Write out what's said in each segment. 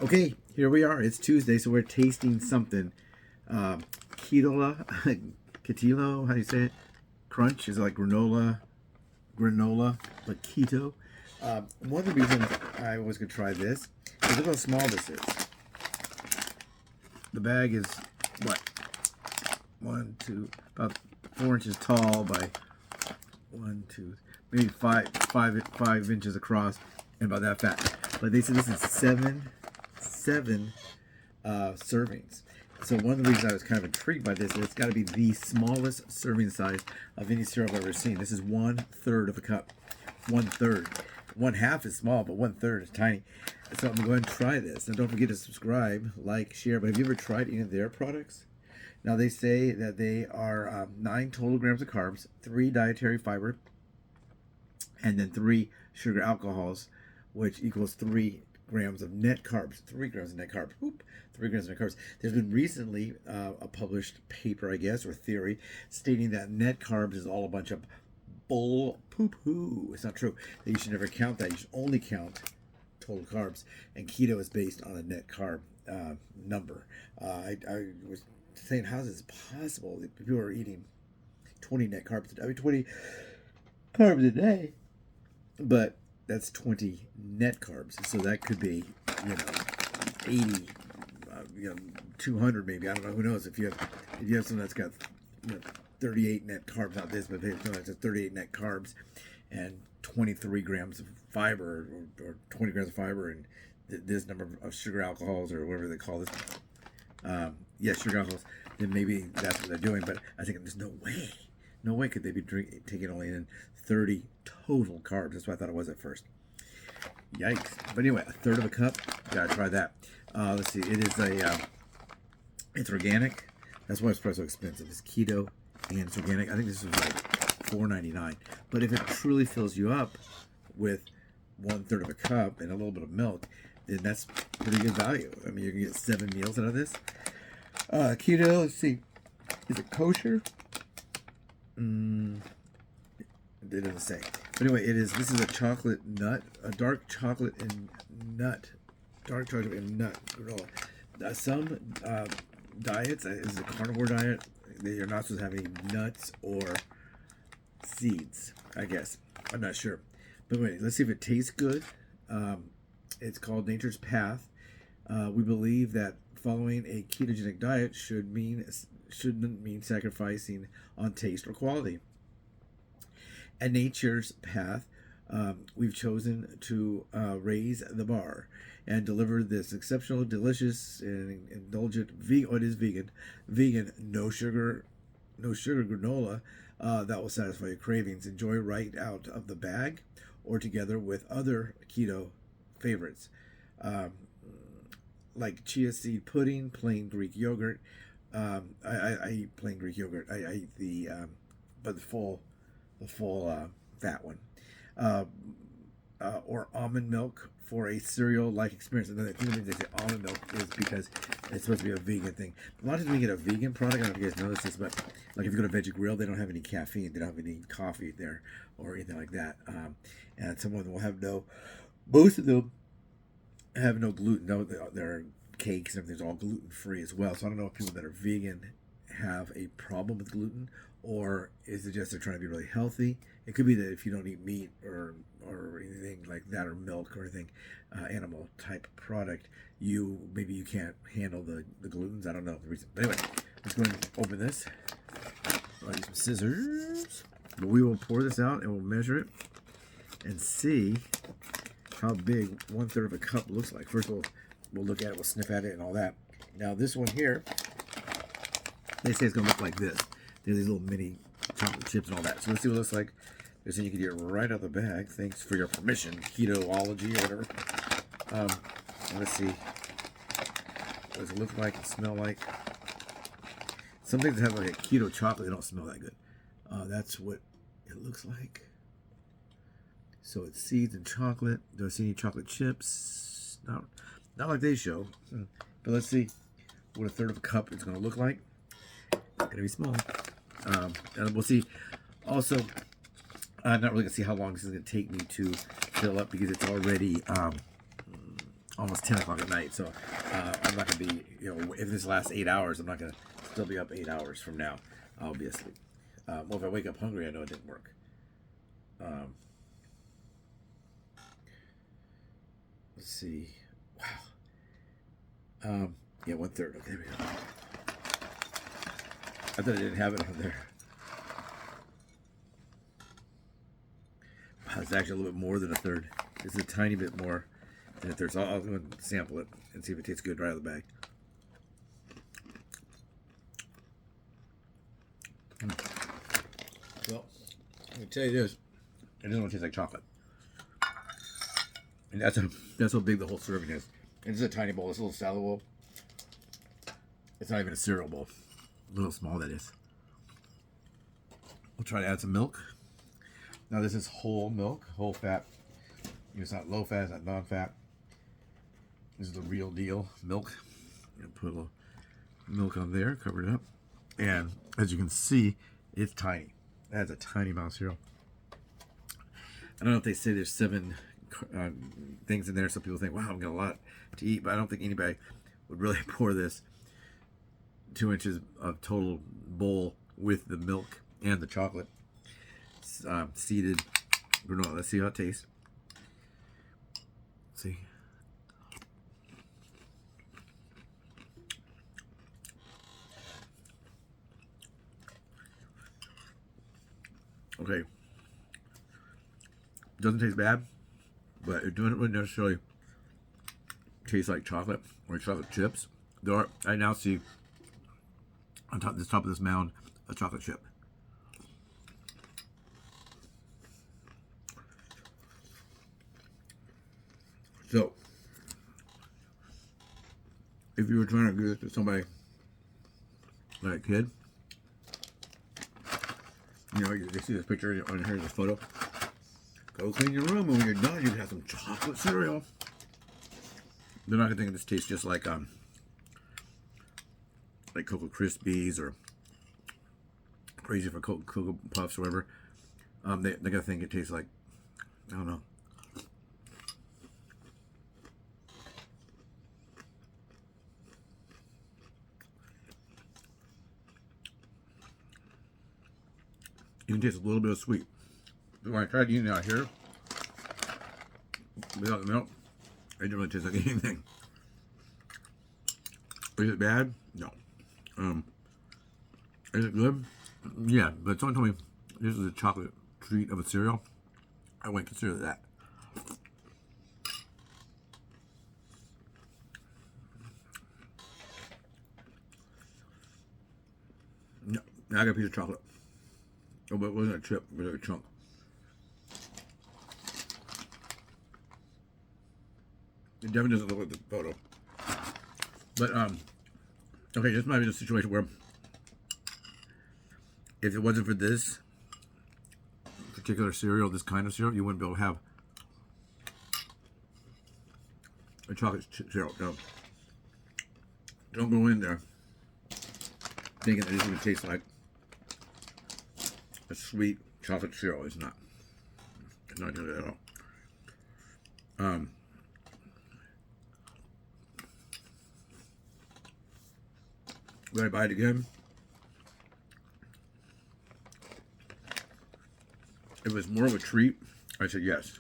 Okay, here we are. It's Tuesday, so we're tasting something. KETOLA, KETOLA, how do you say it? Crunch is like granola, but keto. One of the reasons I was going to try this is look how small this is. The bag is, what? About 4 inches tall by maybe five inches across, and about that fat. But they said this is seven servings. So one of the reasons I was kind of intrigued by this is it's got to be the smallest serving size of any cereal I've ever seen. This is 1/3 of a cup. 1/3. 1/2 is small, but 1/3 is tiny. So I'm going to go ahead and try this. Now don't forget to subscribe, like, share. But have you ever tried any of their products? Now they say that they are 9 total grams of carbs, 3 dietary fiber, and then 3 sugar alcohols, which equals 3 grams of net carbs. 3 grams of net carbs. Oop, 3 grams of net carbs. There's been recently a published paper, I guess, or theory, stating that net carbs is all a bunch of bull poo-poo. It's not true. That you should never count that. You should only count total carbs. And keto is based on a net carb number. I was saying, how is this possible? People are eating 20 net carbs. 20 carbs a day. But that's 20 net carbs. So that could be, 80, 200 maybe. I don't know. Who knows? If you have something that's got 38 net carbs, not this, but it's 38 net carbs and 23 grams of fiber or 20 grams of fiber and this number of sugar alcohols or whatever they call this. Sugar alcohols. Then maybe that's what they're doing. But I think there's no way could they be taking only in 30 total carbs. That's what I thought it was at first. Yikes. But anyway, 1/3 of a cup. Gotta try that. Let's see. It is it's organic. That's why it's probably so expensive. It's keto and it's organic. I think this is like $4.99. But if it truly fills you up with 1/3 of a cup and a little bit of milk, then that's pretty good value. I mean, you can get 7 meals out of this. Keto, let's see. Is it kosher? It doesn't say. But anyway, this is a chocolate nut, a dark chocolate and nut granola. Some diets, is a carnivore diet, you're not supposed to have any nuts or seeds, I guess. I'm not sure. But wait, let's see if it tastes good. It's called Nature's Path. We believe that following a ketogenic diet shouldn't mean sacrificing on taste or quality. At Nature's Path, we've chosen to raise the bar and deliver this exceptional, delicious, and indulgent vegan, no sugar granola that will satisfy your cravings. Enjoy right out of the bag or together with other keto favorites like chia seed pudding, plain Greek yogurt. I eat plain Greek yogurt. I eat the full fat one, or almond milk for a cereal-like experience. And the thing they say almond milk is because it's supposed to be a vegan thing. A lot of times we get a vegan product. I don't know if you guys notice this, but like if you go to Veggie Grill, they don't have any caffeine. They don't have any coffee there or anything like that. And some of them will have most of them have no gluten. No, their cakes and everything's all gluten-free as well. So I don't know if people that are vegan have a problem with gluten, or is it just they're trying to be really healthy? It could be that if you don't eat meat or anything like that, or milk or anything, animal type product, maybe you can't handle the glutens. I don't know the reason. But anyway, let's go ahead and open this. I'll use some scissors. But we will pour this out and we'll measure it and see how big 1/3 of a cup looks like. First we'll look at it, we'll sniff at it and all that. Now this one here, they say it's gonna look like this. There's these little mini chocolate chips and all that. So let's see what it looks like. They're saying you can get it right out of the bag. Thanks for your permission, Ketology or whatever. Let's see. What does it look like and smell like? Some things that have like a keto chocolate, they don't smell that good. That's what it looks like. So it's seeds and chocolate. Don't see any chocolate chips. Not like they show. But let's see what 1/3 of a cup is going to look like. It's going to be small. And we'll see. Also, I'm not really going to see how long this is going to take me to fill up because it's already almost 10 o'clock at night. So I'm not going to be, you know, if this lasts 8 hours, I'm not going to still be up 8 hours from now. I'll be asleep. Well, if I wake up hungry, I know it didn't work. Let's see. Wow. Yeah, 1/3. Okay, there we go. I thought I didn't have it on there. Wow, it's actually a little bit more than 1/3. It's a tiny bit more than 1/3. So I'll go and sample it and see if it tastes good right out of the bag. Well, let me tell you this. It doesn't taste like chocolate. And that's how big the whole serving is. And it's a tiny bowl. It's a little salad bowl. It's not even a cereal bowl. A little small, that is. We'll try to add some milk. Now this is whole milk, whole fat. It's not low fat, it's not non-fat. This is the real deal milk. Put a little milk on there, cover it up. And as you can see, it's tiny. It has a tiny amount of cereal. I don't know if they say there's 7 things in there. Some people think, wow, I'm getting a lot to eat. But I don't think anybody would really pour this 2 inches of total bowl with the milk and the chocolate. Seeded granola. Let's see how it tastes. See. Okay. Doesn't taste bad, but it doesn't really necessarily taste like chocolate or chocolate chips. There are, I now see on top of this mound a chocolate chip. So, if you were trying to give this to somebody like a kid, you know, they see this picture on here's a photo. Go clean your room, and when you're done, you can have some chocolate cereal. They're not gonna think this tastes just like Cocoa Krispies or Crazy for Cocoa Puffs or whatever. They're gonna think it tastes like, I don't know. You can taste a little bit of sweet. When I tried eating it out here without the milk, it didn't really taste like anything. Is it bad? No. Is it good? Yeah, but someone told me this is a chocolate treat of a cereal. I wouldn't consider that. No, I got a piece of chocolate. Oh, but it wasn't a chip, it was a chunk. It definitely doesn't look like the photo. But, okay, this might be the situation where if it wasn't for this particular cereal, this kind of cereal, you wouldn't be able to have a chocolate cereal. No. Don't go in there thinking that this is going to taste like a sweet chocolate cereal. It's not. It's not good at all. Would I buy it again? If it was more of a treat, I said yes.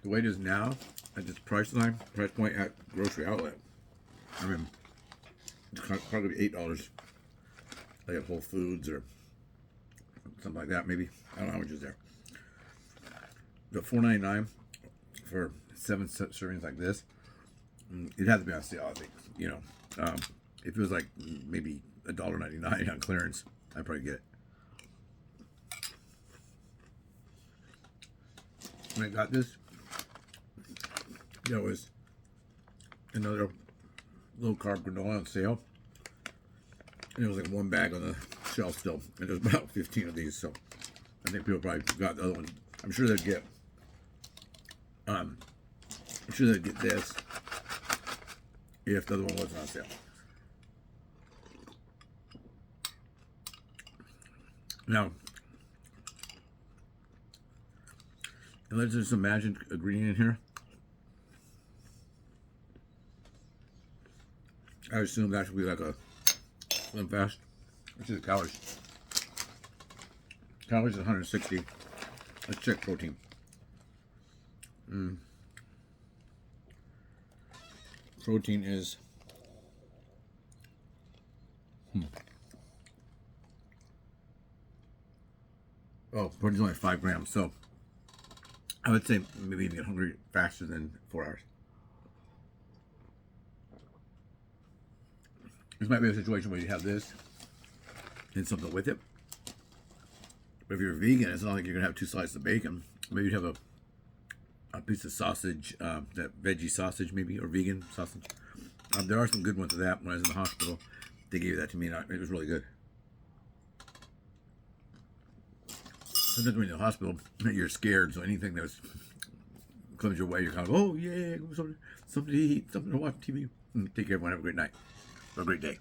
The way it is now, at this price point at grocery outlet, I mean, it's probably $8, like at Whole Foods or something like that, maybe. I don't know how much is there. The $4.99 for 7 servings like this, it has to be on sale, I think. You know, if it was like maybe $1.99 on clearance, I'd probably get it. When I got this, there was another low carb granola on sale, and it was like 1 bag on the shelf still, and there's about 15 of these. So I think people probably got the other one. I'm sure they'd get this if the other one wasn't on sale. Now, let's just imagine a ingredient in here I assume that should be like a Slim Fast. Which is the calories? Calories is 160. Let's check protein. Protein is oh, protein's only 5 grams, so I would say maybe you get hungry faster than 4 hours. This might be a situation where you have this and something with it. But if you're vegan, it's not like you're gonna have 2 slices of bacon. Maybe you'd have a piece of sausage, that veggie sausage maybe, or vegan sausage. There are some good ones of that. When I was in the hospital, they gave that to me, and it was really good. Sometimes when you're in the hospital, you're scared, so anything that comes your way, you're kind of, oh yeah, something to eat, something to watch TV. Take care, everyone. Have a great night. Have a great day.